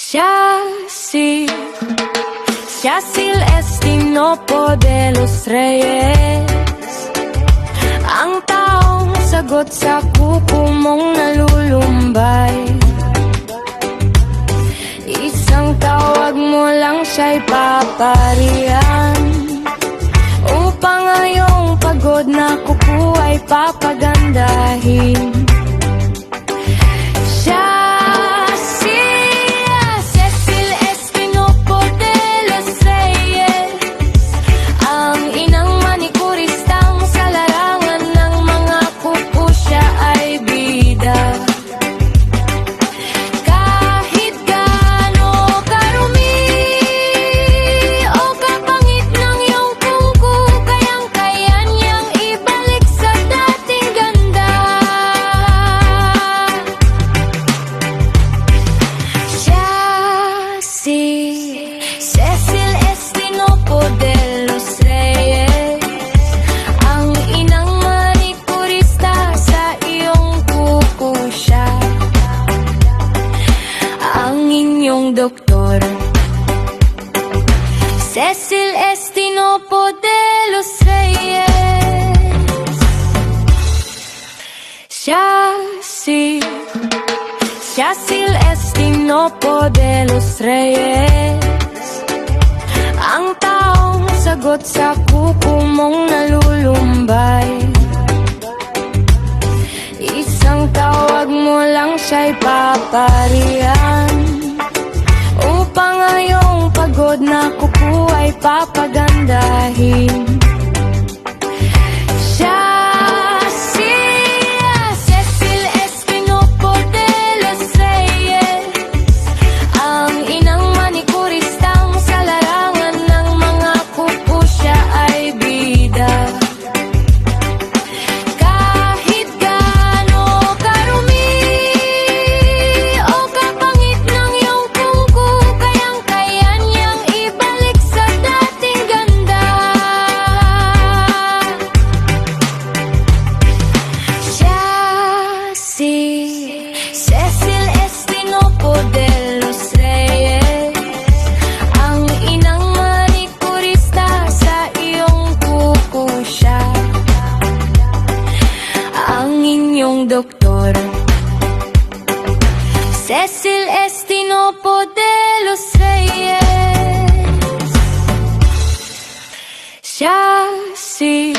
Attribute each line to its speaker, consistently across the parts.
Speaker 1: Siya si Cecil Estinopo de los Reyes, ang taong sagot sa kuko mong nalulumbay. Isang tawag mo lang siya'y paparihan, upang ngayong pagod na kuko ay papagandahin. Cecil Estinopo de los Reyes, ang inang manikurista, sa iyong kuko siya, ang inyong doktor. Cecil Estinopo de los Reyes. Siya si Cecil Estinopo de los Reyes, ang taong sagot sa kuko mong nalulumbay. Isang tawag mo lang siya'y paparihan, upang ngayong pagod na kuko ay papagandahin. Cecil Estinopo de los Reyes, ang inang manikurista, sa iyong kuko siya, ang inyong doktor. Cecil Estinopo de los Reyes. Siya si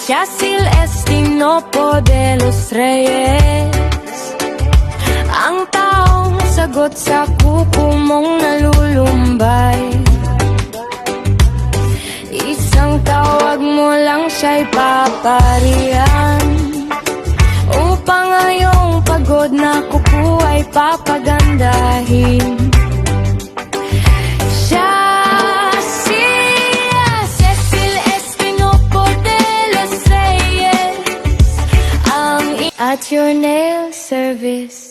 Speaker 1: Cecil Estinopo de los Reyes, ang taong sagot sa kuko mong nalulumbay. Isang tawag mo lang siya'y paparihan, upang ngayong pagod na kuko ay papagandahin. At your nail service.